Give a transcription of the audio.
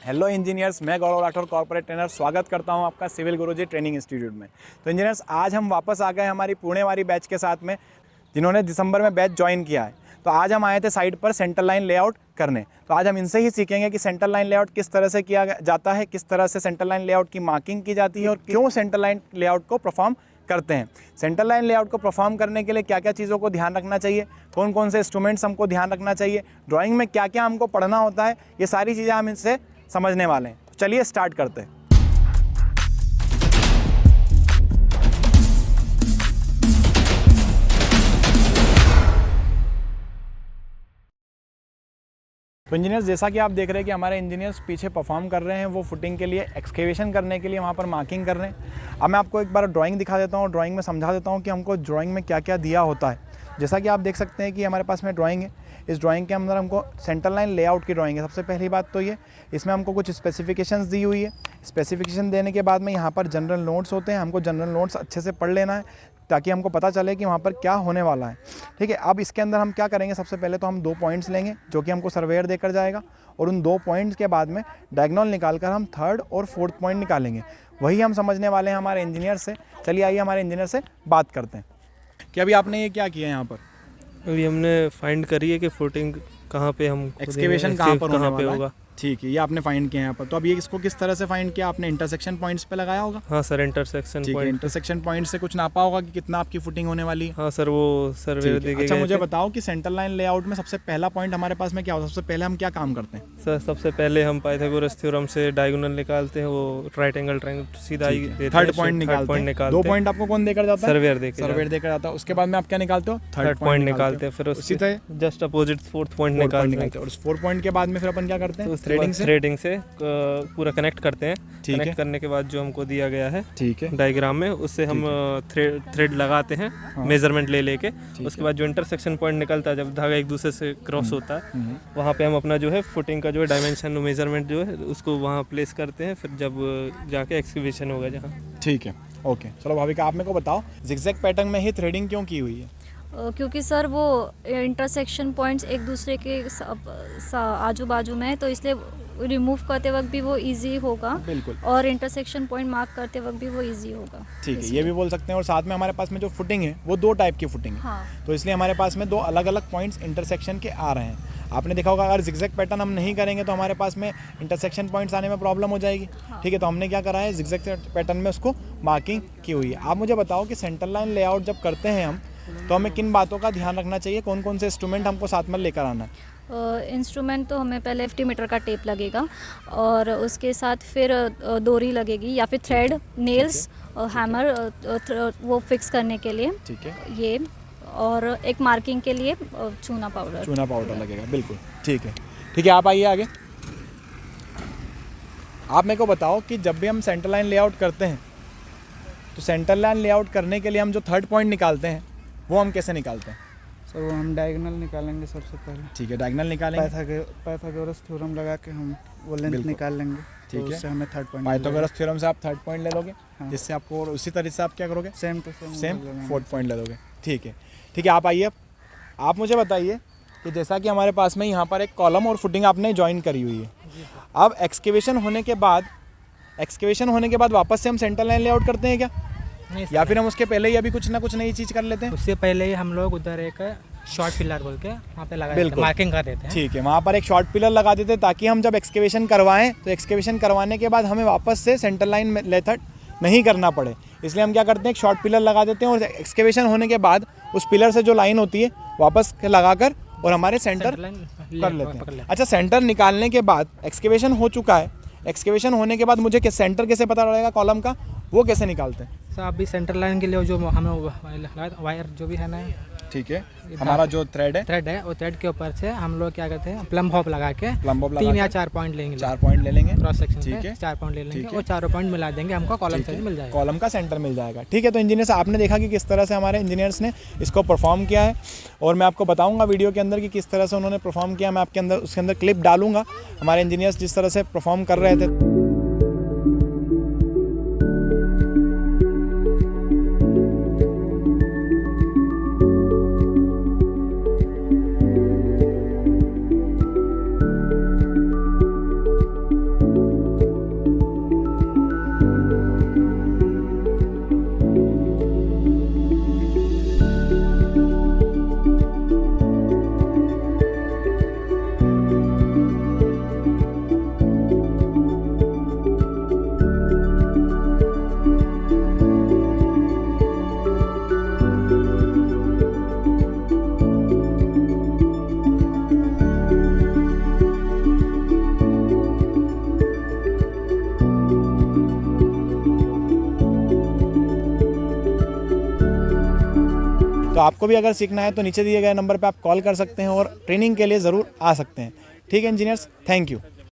Hello engineers, मैं गौरव Rathore corporate trainer स्वागत करता हूं आपका सिविल गुरुजी ट्रेनिंग इंस्टीट्यूट में। तो इंजीनियर्स, आज हम वापस आ गए हमारी पुणे वाली बैच के साथ में, जिन्होंने दिसंबर में बैच ज्वाइन किया है। तो आज हम आए थे साइट पर सेंटर लाइन लेआउट करने। तो आज हम इनसे ही सीखेंगे कि सेंटर लाइन लेआउट किस तरह से किया जाता है, किस तरह से सेंटर लाइन लेआउट की मार्किंग की जाती है और क्यों सेंटर लाइन लेआउट को परफॉर्म करते हैं। सेंटर लाइन लेआउट को परफॉर्म करने के लिए क्या क्या चीज़ों को ध्यान रखना चाहिए, कौन कौन से इंस्ट्रूमेंट्स हमको ध्यान रखना चाहिए, ड्राइंग में क्या क्या हमको पढ़ना होता है, ये सारी चीज़ें हम इनसे समझने वाले हैं। चलिए स्टार्ट करते हैं। तो इंजीनियर्स, जैसा कि आप देख रहे हैं कि हमारे इंजीनियर्स पीछे परफॉर्म कर रहे हैं, वो फुटिंग के लिए एक्सकेवेशन करने के लिए वहाँ पर मार्किंग कर रहे हैं। अब मैं आपको एक बार ड्राइंग दिखा देता हूँ, ड्राइंग में समझा देता हूँ कि हमको ड्राइंग में क्या क्या दिया होता है। जैसा कि आप देख सकते हैं कि हमारे पास में ड्राइंग है। इस ड्राइंग के अंदर हमको सेंटर लाइन लेआउट की ड्राइंग है। सबसे पहली बात तो ये, इसमें हमको कुछ स्पेसिफिकेशंस दी हुई है। स्पेसिफिकेशन देने के बाद में यहाँ पर जनरल नोट्स होते हैं। हमको जनरल नोट्स अच्छे से पढ़ लेना है ताकि हमको पता चले कि वहाँ पर क्या होने वाला है। ठीक है, अब इसके अंदर हम क्या करेंगे, सबसे पहले तो हम 2 पॉइंट्स लेंगे जो कि हमको सर्वेयर देकर जाएगा, और उन 2 पॉइंट्स के बाद में डायगोनल निकाल कर हम 3rd और 4th पॉइंट निकालेंगे। वही हम समझने वाले हैं हमारे इंजीनियर से। चलिए आइए हमारे इंजीनियर से बात करते हैं कि अभी आपने ये क्या किया यहाँ पर। अभी हमने फाइंड करी है कि फुटिंग कहाँ पे हम एक्सकेवेशन कहाँ पर होने वाला होगा। है। ठीक है, ये आपने फाइंड किया यहाँ पर। तो अब ये इसको किस तरह से फाइंड किया आपने? इंटरसेक्शन पॉइंट्स पे लगाया होगा। हाँ sir, intersection point. Intersection point से कुछ नापा होगा कि कितना आपकी फुटिंग होने वाली है। हाँ सर, वो सर्वे देके अच्छा, मुझे बताओ कि सेंटर लाइन लेआउट में सबसे पहला पॉइंट हमारे पास में क्या होता है? सबसे पहले हम क्या काम करते हैं? सर, सबसे पहले हम पाइथागोरस थ्योरम से डायगोनल निकालते हैं, वो राइट एंगल ट्रायंगल सीधा ही देते हैं। 3rd पॉइंट निकालते हैं। 2 पॉइंट आपको कौन देकर जाता है? सर्वेयर देकर जाता है। उसके बाद में आप क्या निकालते हो? 3rd पॉइंट निकालते हैं। फिर उसी तरह जस्ट अपोजिट 4th पॉइंट निकालते हैं। और 4 पॉइंट के बाद में फिर अपन क्या करते हैं? थ्रेडिंग से पूरा कनेक्ट करते हैं। कनेक्ट करने के बाद जो हमको दिया गया है, ठीक है, डायग्राम में, उससे हम थ्रेड लगाते हैं मेजरमेंट ले लेके। उसके बाद जो इंटरसेक्शन पॉइंट निकलता है, जब धागा एक दूसरे से क्रॉस होता है, वहाँ पे हम अपना जो है फुटिंग का जो है डायमेंशन मेजरमेंट जो है उसको वहाँ प्लेस करते हैं। फिर जब जाके एक्सकेवेशन होगा जहाँ। ठीक है, ओके। चलो भाविका, आप मेरे को बताओ, जिगजैग पैटर्न में ही थ्रेडिंग क्यों की हुई है? क्योंकि सर वो इंटरसेक्शन पॉइंट्स एक दूसरे के आजू बाजू में है, तो इसलिए रिमूव करते वक्त भी वो इजी होगा। बिल्कुल। और इंटरसेक्शन पॉइंट मार्क करते वक्त भी वो इजी होगा। ठीक है, ये भी बोल सकते हैं। और साथ में हमारे पास में जो फुटिंग है वो 2 टाइप की फुटिंग है। हाँ। तो इसलिए हमारे पास में 2 अलग अलग पॉइंट्स इंटरसेक्शन के आ रहे हैं। आपने देखा होगा, अगर जिगजैग पैटर्न हम नहीं करेंगे तो हमारे पास में इंटरसेक्शन पॉइंट्स आने में प्रॉब्लम हो जाएगी। हाँ। ठीक है, तो हमने क्या करा है, जिगजैग पैटर्न में उसको मार्किंग की हुई है। आप मुझे बताओ कि सेंटर लाइन लेआउट जब करते हैं हम, तो हमें किन बातों का ध्यान रखना चाहिए, कौन कौन से इंस्ट्रूमेंट हमको साथ में लेकर आना है? इंस्ट्रूमेंट तो हमें पहले 50 मीटर का टेप लगेगा, और उसके साथ फिर डोरी लगेगी या फिर थ्रेड, नेल्स, हैमर वो फिक्स करने के लिए। ठीक है, ये, और एक मार्किंग के लिए चूना पाउडर लगेगा। बिल्कुल, ठीक है। ठीक है, आप आइए आगे। आप मेरे को बताओ कि जब भी हम सेंटर लाइन लेआउट करते हैं, तो सेंटर लाइन लेआउट करने के लिए हम जो 3rd पॉइंट निकालते हैं वो हम कैसे निकालते हैं? सर, वो हम डायगोनल निकालेंगे सबसे पहले। ठीक है, डायगोनल निकालेंगे। पाइथागोरस थ्योरम लगा के हम वो लेंथ निकाल लेंगे। ठीक है, उससे हमें 3rd पॉइंट। पाइथागोरस थ्योरम से आप 3rd पॉइंट ले लोगे। हाँ। जिससे आपको, और उसी तरह से आप क्या करोगे? सेम 4th पॉइंट ले लोगे। ठीक है, ठीक है, आप आइए। आप मुझे बताइए कि जैसा कि हमारे पास में यहाँ पर एक कॉलम और फुटिंग आपने ज्वाइन करी हुई है। अब एक्सकेवेशन होने के बाद वापस से हम सेंटर लाइन लेआउट करते हैं क्या, या फिर हम उसके पहले ही अभी कुछ ना कुछ नई चीज़ कर लेते हैं? उससे पहले ही हम लोग उधर एक शॉर्ट पिलर बोल के वहाँ पे लगा देते हैं, मार्किंग कर देते हैं। ठीक है, वहाँ पर एक शॉर्ट पिलर लगा देते हैं ताकि हम जब एक्सकेवेशन करवाएं तो एक्सकेवेशन करवाने के बाद हमें वापस से सेंटर लाइन मेथड नहीं करना पड़े। इसलिए हम क्या करते हैं, एक शॉर्ट पिलर लगा देते हैं, और एक्सकेवेशन होने के बाद उस पिलर से जो लाइन होती है वापस लगाकर और हमारे सेंटर कर लेते हैं। अच्छा, सेंटर निकालने के बाद एक्सकेवेशन हो चुका है, एक्सकेवेशन होने के बाद मुझे सेंटर कैसे पता चलेगा कॉलम का, वो कैसे निकालते हैं? सर, अभी सेंटर लाइन के लिए जो हमें वायर जो भी है ना, ठीक है, हमारा जो थ्रेड है वो थ्रेड के ऊपर से हम लोग क्या करते हैं, प्लम हॉप लगा के 3 या 4 पॉइंट लेंगे। 4 पॉइंट ले लेंगे क्रॉस सेक्शन ठीक है, 4 पॉइंट ले लेंगे और 4 पॉइंट मिला देंगे, हमको कॉलम साइज मिल जाएगा, कॉलम का सेंटर मिल जाएगा। ठीक है, तो इंजीनियर्स, आपने देखा कि किस तरह से हमारे इंजीनियर्स ने इसको परफॉर्म किया है, और मैं आपको बताऊंगा वीडियो के अंदर कि किस तरह से उन्होंने परफॉर्म किया। मैं आपके अंदर उसके अंदर क्लिप डालूंगा हमारे इंजीनियर्स जिस तरह से परफॉर्म कर रहे थे। तो आपको भी अगर सीखना है तो नीचे दिए गए नंबर पे आप कॉल कर सकते हैं और ट्रेनिंग के लिए ज़रूर आ सकते हैं। ठीक है इंजीनियर्स, थैंक यू।